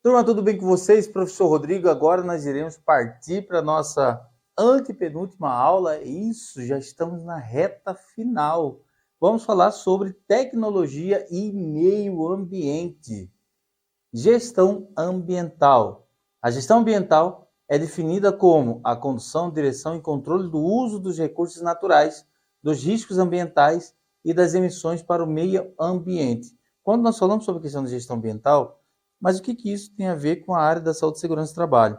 Turma, tudo bem com vocês? Professor Rodrigo, agora nós iremos partir para a nossa antepenúltima aula. Isso, já estamos na reta final. Vamos falar sobre tecnologia e meio ambiente. Gestão ambiental. A gestão ambiental é definida como a condução, direção e controle do uso dos recursos naturais, dos riscos ambientais e das emissões para o meio ambiente. Quando nós falamos sobre a questão de gestão ambiental, mas o que isso tem a ver com a área da saúde, segurança e trabalho?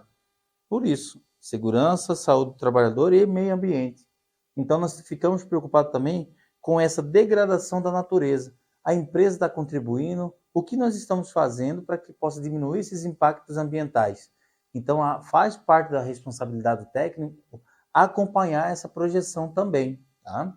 Por isso, segurança, saúde do trabalhador e meio ambiente. Então, nós ficamos preocupados também com essa degradação da natureza. A empresa está contribuindo, o que nós estamos fazendo para que possa diminuir esses impactos ambientais? Então, faz parte da responsabilidade do técnico acompanhar essa projeção também. Tá?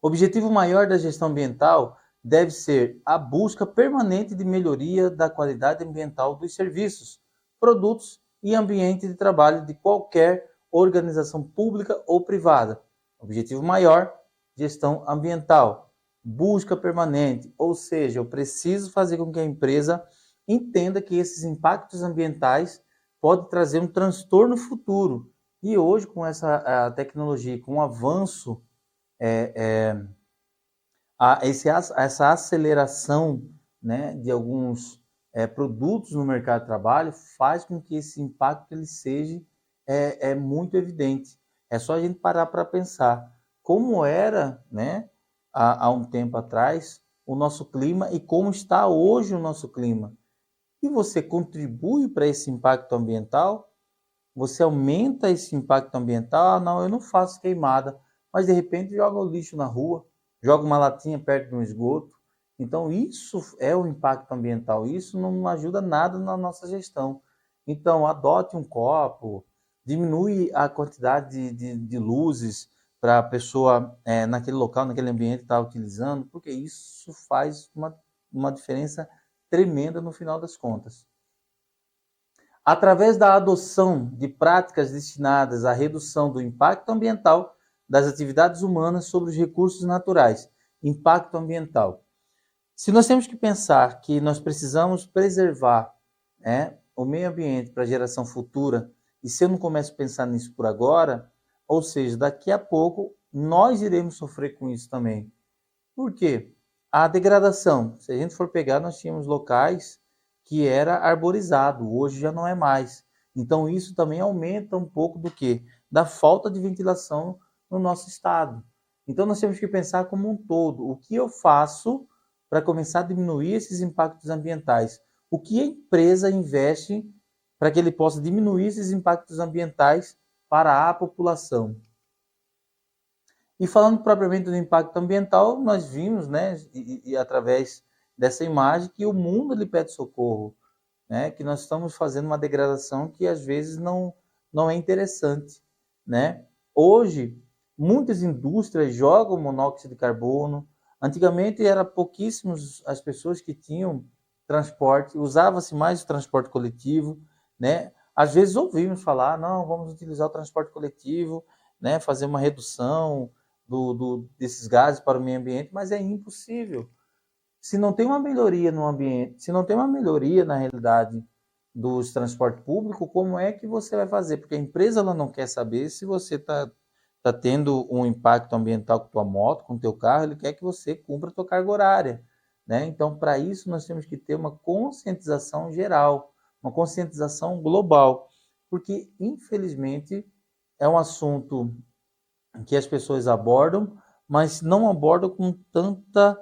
O objetivo maior da gestão ambiental deve ser a busca permanente de melhoria da qualidade ambiental dos serviços, produtos e ambiente de trabalho de qualquer organização pública ou privada. Objetivo maior, gestão ambiental. Busca permanente, ou seja, eu preciso fazer com que a empresa entenda que esses impactos ambientais podem trazer um transtorno futuro. E hoje, com essa tecnologia, com o avanço essa aceleração, né, de alguns produtos no mercado de trabalho faz com que esse impacto ele seja muito evidente. É só a gente parar para pensar como era, né, há um tempo atrás o nosso clima e como está hoje o nosso clima. E você contribui para esse impacto ambiental? Você aumenta esse impacto ambiental? Ah, não, eu não faço queimada, mas de repente joga o lixo na rua, joga uma latinha perto de um esgoto. Então, isso é o impacto ambiental. Isso não ajuda nada na nossa gestão. Então, adote um copo, diminui a quantidade de luzes para a pessoa, naquele local, naquele ambiente, estar utilizando, porque isso faz uma diferença tremenda no final das contas. Através da adoção de práticas destinadas à redução do impacto ambiental das atividades humanas sobre os recursos naturais. Impacto ambiental. Se nós temos que pensar que nós precisamos preservar o meio ambiente para a geração futura, e se eu não começo a pensar nisso por agora, ou seja, daqui a pouco nós iremos sofrer com isso também. Por quê? A degradação. Se a gente for pegar, nós tínhamos locais que era arborizado, hoje já não é mais. Então isso também aumenta um pouco do quê? Da falta de ventilação no nosso estado. Então nós temos que pensar como um todo, o que eu faço para começar a diminuir esses impactos ambientais? O que a empresa investe para que ele possa diminuir esses impactos ambientais para a população? E falando propriamente do impacto ambiental, nós vimos, né, e através dessa imagem, que o mundo lhe pede socorro, né, que nós estamos fazendo uma degradação que às vezes não é interessante, né? Hoje, muitas indústrias jogam monóxido de carbono. Antigamente era pouquíssimos as pessoas que tinham transporte, usava-se mais o transporte coletivo, né? Às vezes ouvimos falar, não, vamos utilizar o transporte coletivo, né, fazer uma redução desses gases para o meio ambiente, mas é impossível. Se não tem uma melhoria no ambiente, se não tem uma melhoria na realidade dos transportes públicos, como é que você vai fazer? Porque a empresa ela não quer saber se você tá tendo um impacto ambiental com tua moto, com teu carro, ele quer que você cumpra a tua carga horária, né? Então, para isso, nós temos que ter uma conscientização geral, uma conscientização global, porque, infelizmente, é um assunto que as pessoas abordam, mas não abordam com tanta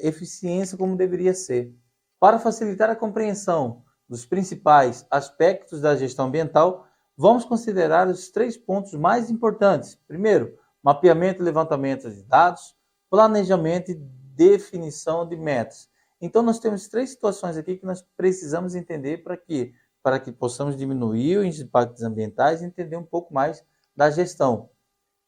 eficiência como deveria ser. Para facilitar a compreensão dos principais aspectos da gestão ambiental, vamos considerar os 3 pontos mais importantes. Primeiro, mapeamento e levantamento de dados, planejamento e definição de metas. Então, nós temos 3 situações aqui que nós precisamos entender para que possamos diminuir os impactos ambientais e entender um pouco mais da gestão.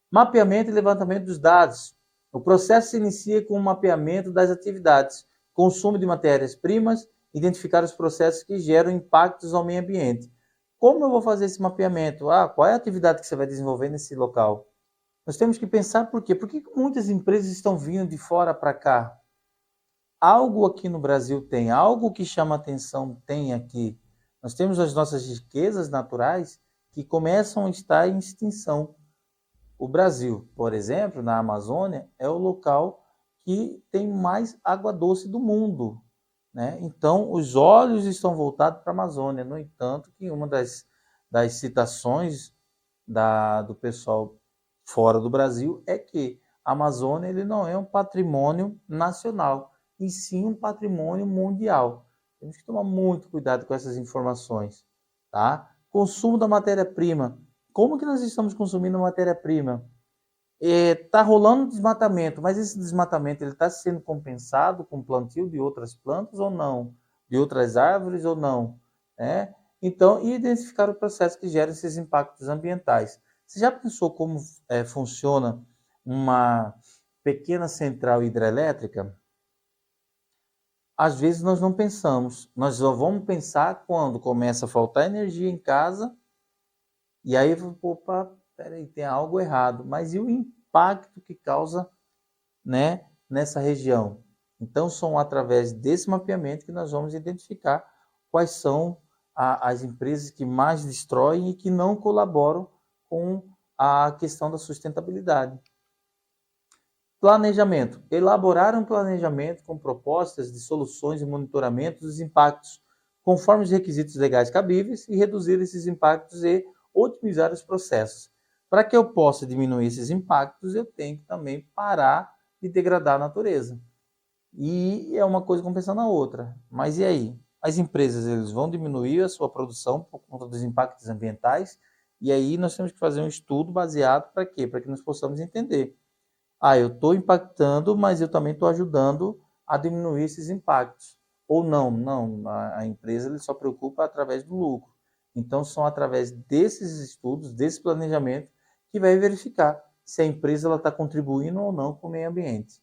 Mapeamento e levantamento dos dados. O processo se inicia com o mapeamento das atividades, consumo de matérias-primas, identificar os processos que geram impactos ao meio ambiente. Como eu vou fazer esse mapeamento? Qual é a atividade que você vai desenvolver nesse local? Nós temos que pensar por quê? Por que muitas empresas estão vindo de fora para cá? algo aqui no Brasil tem, algo que chama atenção tem aqui. Nós temos as nossas riquezas naturais que começam a estar em extinção. O Brasil, por exemplo, na Amazônia, é o local que tem mais água doce do mundo, né? Então, os olhos estão voltados para a Amazônia. No entanto, que uma das citações do pessoal fora do Brasil é que a Amazônia ele não é um patrimônio nacional, e sim um patrimônio mundial. Temos que tomar muito cuidado com essas informações, tá? Consumo da matéria-prima. Como que nós estamos consumindo matéria-prima? Está rolando desmatamento, mas esse desmatamento está sendo compensado com o plantio de outras plantas ou não? De outras árvores ou não? Então, identificar o processo que gera esses impactos ambientais. Você já pensou como funciona uma pequena central hidrelétrica? Às vezes nós não pensamos. Nós só vamos pensar quando começa a faltar energia em casa e aí, opa, peraí, tem algo errado. Mas e o impacto que causa, né, nessa região? Então, são através desse mapeamento que nós vamos identificar quais são as empresas que mais destroem e que não colaboram com a questão da sustentabilidade. Planejamento. Elaborar um planejamento com propostas de soluções e monitoramento dos impactos, conforme os requisitos legais cabíveis, e reduzir esses impactos e otimizar os processos. Para que eu possa diminuir esses impactos, eu tenho que também parar de degradar a natureza. E é uma coisa compensando a outra. Mas e aí? As empresas eles vão diminuir a sua produção por conta dos impactos ambientais, e aí nós temos que fazer um estudo baseado para quê? Para que nós possamos entender. Eu estou impactando, mas eu também estou ajudando a diminuir esses impactos. Ou não, a empresa ele só preocupa através do lucro. Então, são através desses estudos, desse planejamento, que vai verificar se a empresa está contribuindo ou não com o meio ambiente.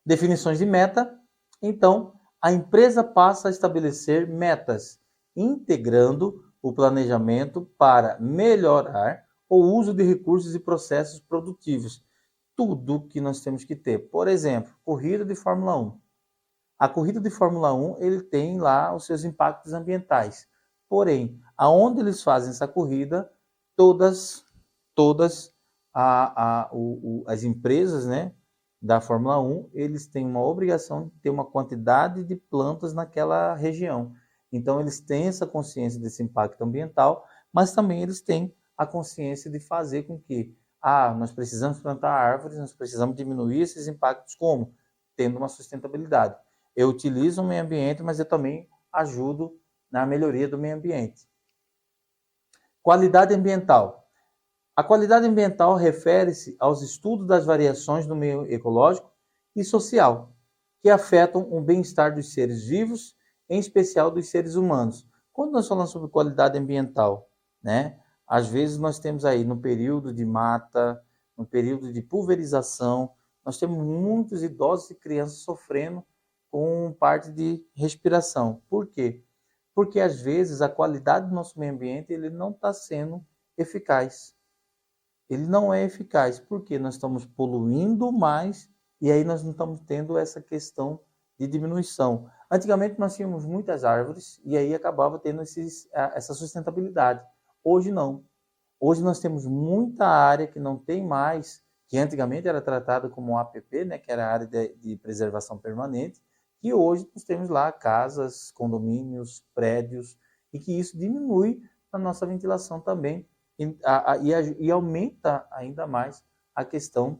Definições de meta. Então, a empresa passa a estabelecer metas, integrando o planejamento para melhorar o uso de recursos e processos produtivos. Tudo que nós temos que ter. Por exemplo, corrida de Fórmula 1. A corrida de Fórmula 1 ele tem lá os seus impactos ambientais. Porém, aonde eles fazem essa corrida, todas as empresas, né, da Fórmula 1, eles têm uma obrigação de ter uma quantidade de plantas naquela região. Então, eles têm essa consciência desse impacto ambiental, mas também eles têm a consciência de fazer com que nós precisamos plantar árvores, nós precisamos diminuir esses impactos como? Tendo uma sustentabilidade. Eu utilizo o meio ambiente, mas eu também ajudo na melhoria do meio ambiente. Qualidade ambiental. A qualidade ambiental refere-se aos estudos das variações no meio ecológico e social, que afetam o bem-estar dos seres vivos, em especial dos seres humanos. Quando nós falamos sobre qualidade ambiental, né? Às vezes nós temos aí no período de mata, no período de pulverização, nós temos muitos idosos e crianças sofrendo com parte de respiração. Por quê? Porque às vezes a qualidade do nosso meio ambiente ele não está sendo eficaz. Ele não é eficaz porque nós estamos poluindo mais e aí nós não estamos tendo essa questão de diminuição. Antigamente nós tínhamos muitas árvores e aí acabava tendo essa sustentabilidade. Hoje não. Hoje nós temos muita área que não tem mais, que antigamente era tratada como APP, né, que era a área de preservação permanente, que hoje nós temos lá casas, condomínios, prédios, e que isso diminui a nossa ventilação também e aumenta ainda mais a questão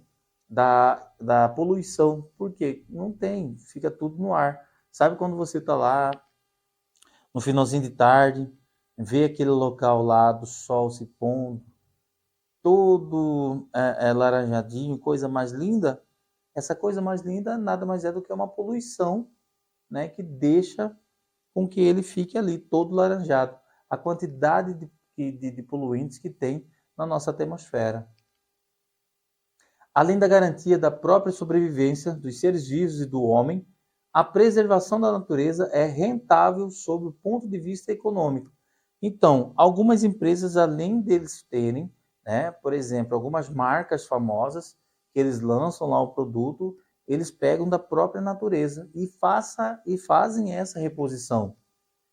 da poluição, porque não tem, fica tudo no ar. Sabe quando você está lá no finalzinho de tarde, vê aquele local lá do sol se pondo, todo laranjadinho, coisa mais linda? Essa coisa mais linda nada mais é do que uma poluição, né, que deixa com que ele fique ali todo laranjado. A quantidade de poluentes que tem na nossa atmosfera. Além da garantia da própria sobrevivência dos seres vivos e do homem, a preservação da natureza é rentável sob o ponto de vista econômico. Então, algumas empresas, além deles terem, né, por exemplo, algumas marcas famosas, que eles lançam lá o produto eles pegam da própria natureza e fazem essa reposição.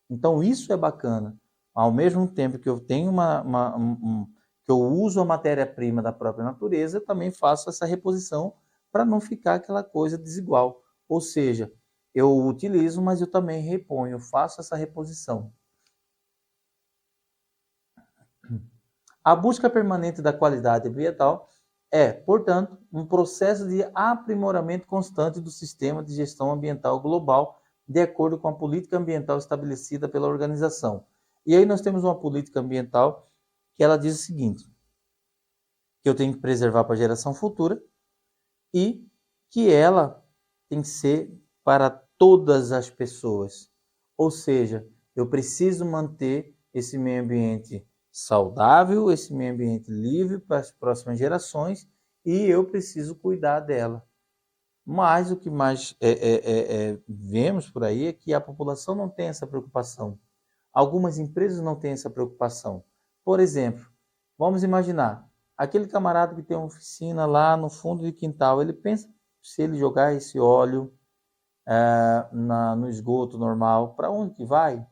Então isso é bacana. Ao mesmo tempo que eu tenho que eu uso a matéria-prima da própria natureza, eu também faço essa reposição para não ficar aquela coisa desigual. Ou seja, eu utilizo, mas eu também reponho, eu faço essa reposição. A busca permanente da qualidade ambiental é, portanto, um processo de aprimoramento constante do sistema de gestão ambiental global, de acordo com a política ambiental estabelecida pela organização. E aí nós temos uma política ambiental que ela diz o seguinte, que eu tenho que preservar para a geração futura e que ela tem que ser para todas as pessoas. Ou seja, eu preciso manter esse meio ambiente saudável, esse meio ambiente livre para as próximas gerações e eu preciso cuidar dela. Mas o que mais vemos por aí é que a população não tem essa preocupação. Algumas empresas não têm essa preocupação. Por exemplo, vamos imaginar, aquele camarada que tem uma oficina lá no fundo de quintal, ele pensa se ele jogar esse óleo no esgoto normal, para onde que vai?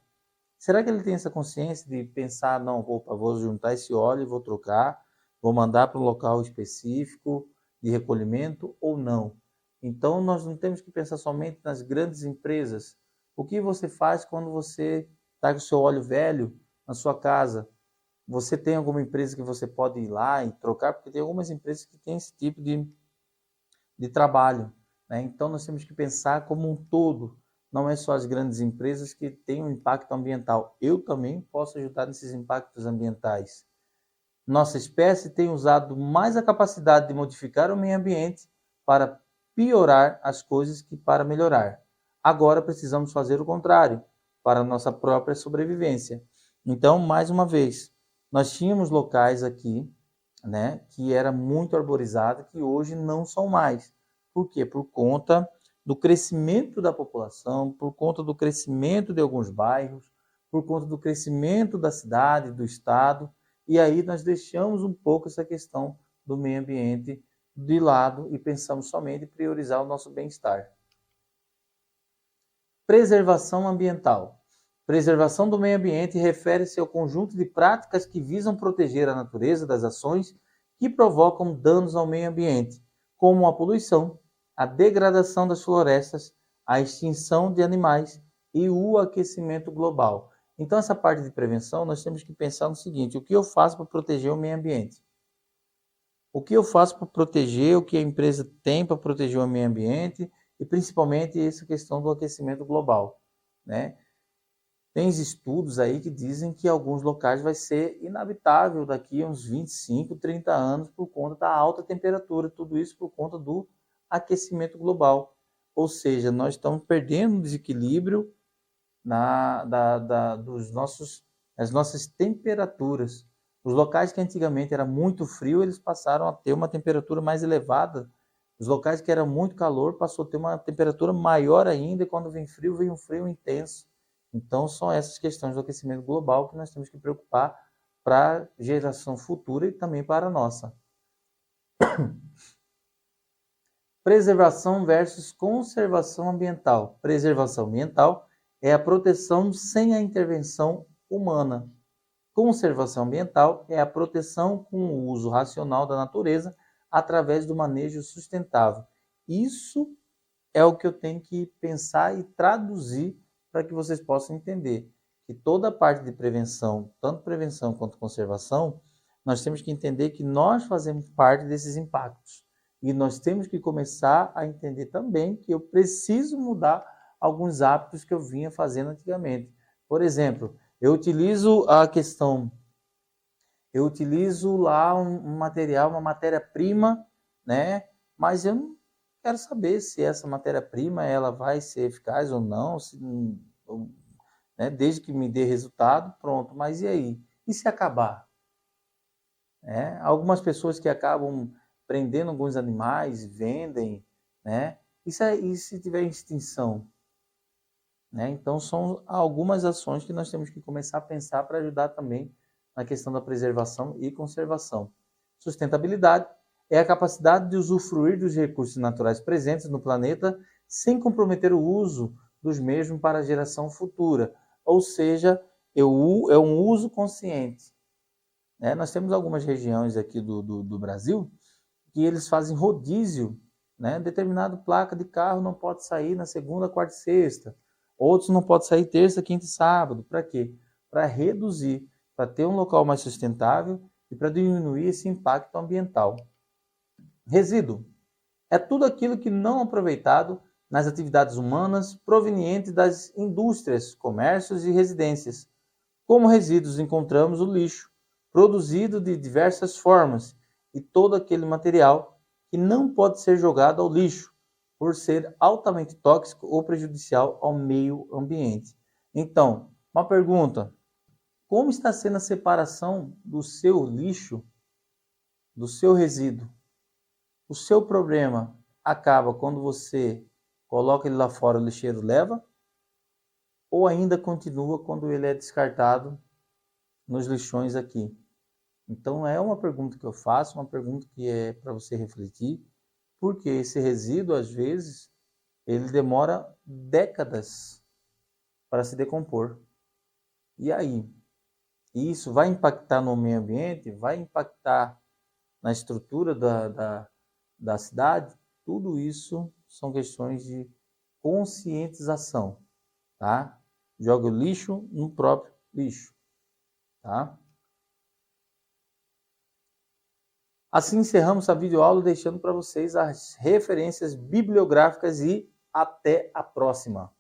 Será que ele tem essa consciência de pensar, não, opa, vou juntar esse óleo, vou trocar, vou mandar para um local específico de recolhimento ou não? Então, nós não temos que pensar somente nas grandes empresas. O que você faz quando você está com o seu óleo velho na sua casa? Você tem alguma empresa que você pode ir lá e trocar? Porque tem algumas empresas que têm esse tipo de trabalho, né? Então, nós temos que pensar como um todo. Não é só as grandes empresas que têm um impacto ambiental. Eu também posso ajudar nesses impactos ambientais. Nossa espécie tem usado mais a capacidade de modificar o meio ambiente para piorar as coisas que para melhorar. Agora precisamos fazer o contrário, para a nossa própria sobrevivência. Então, mais uma vez, nós tínhamos locais aqui, né, que era muito arborizado, que hoje não são mais. Por quê? Por conta do crescimento da população, por conta do crescimento de alguns bairros, por conta do crescimento da cidade, do estado, e aí nós deixamos um pouco essa questão do meio ambiente de lado e pensamos somente em priorizar o nosso bem-estar. Preservação ambiental. Preservação do meio ambiente refere-se ao conjunto de práticas que visam proteger a natureza das ações que provocam danos ao meio ambiente, como a poluição, a degradação das florestas, a extinção de animais e o aquecimento global. Então, essa parte de prevenção, nós temos que pensar no seguinte, o que eu faço para proteger o meio ambiente? O que eu faço para proteger, o que a empresa tem para proteger o meio ambiente e principalmente essa questão do aquecimento global, né? Tem estudos aí que dizem que alguns locais vai ser inabitável daqui a uns 25, 30 anos por conta da alta temperatura, tudo isso por conta do aquecimento global. Ou seja, nós estamos perdendo o desequilíbrio das nossas temperaturas. Os locais que antigamente era muito frio, eles passaram a ter uma temperatura mais elevada. Os locais que era muito calor, passou a ter uma temperatura maior ainda, e quando vem um frio intenso. Então, são essas questões do aquecimento global que nós temos que preocupar para a geração futura e também para a nossa. Preservação versus conservação ambiental. Preservação ambiental é a proteção sem a intervenção humana. Conservação ambiental é a proteção com o uso racional da natureza através do manejo sustentável. Isso é o que eu tenho que pensar e traduzir para que vocês possam entender que toda a parte de prevenção, tanto prevenção quanto conservação, nós temos que entender que nós fazemos parte desses impactos. E nós temos que começar a entender também que eu preciso mudar alguns hábitos que eu vinha fazendo antigamente. Por exemplo, eu utilizo lá um material, uma matéria-prima, né? Mas eu não quero saber se essa matéria-prima ela vai ser eficaz ou não, né? Desde que me dê resultado, pronto. Mas e aí? E se acabar? Algumas pessoas que acabam prendendo alguns animais, vendem, né? E se tiver extinção? Né? Então, são algumas ações que nós temos que começar a pensar para ajudar também na questão da preservação e conservação. Sustentabilidade é a capacidade de usufruir dos recursos naturais presentes no planeta sem comprometer o uso dos mesmos para a geração futura. Ou seja, é um uso consciente. Nós temos algumas regiões aqui do Brasil que eles fazem rodízio. Determinada placa de carro não pode sair na segunda, quarta e sexta. Outros não podem sair terça, quinta e sábado. Para quê? Para reduzir, para ter um local mais sustentável e para diminuir esse impacto ambiental. Resíduo é tudo aquilo que não é aproveitado nas atividades humanas provenientes das indústrias, comércios e residências. Como resíduos encontramos o lixo, produzido de diversas formas, e todo aquele material que não pode ser jogado ao lixo, por ser altamente tóxico ou prejudicial ao meio ambiente. Então, uma pergunta: como está sendo a separação do seu lixo, do seu resíduo? O seu problema acaba quando você coloca ele lá fora, o lixeiro leva? Ou ainda continua quando ele é descartado nos lixões aqui? Então é uma pergunta que eu faço, uma pergunta que é para você refletir, porque esse resíduo, às vezes, ele demora décadas para se decompor. E aí? Isso vai impactar no meio ambiente? Vai impactar na estrutura da cidade? Tudo isso são questões de conscientização, tá? Joga o lixo no próprio lixo, tá? Assim encerramos a videoaula deixando para vocês as referências bibliográficas e até a próxima.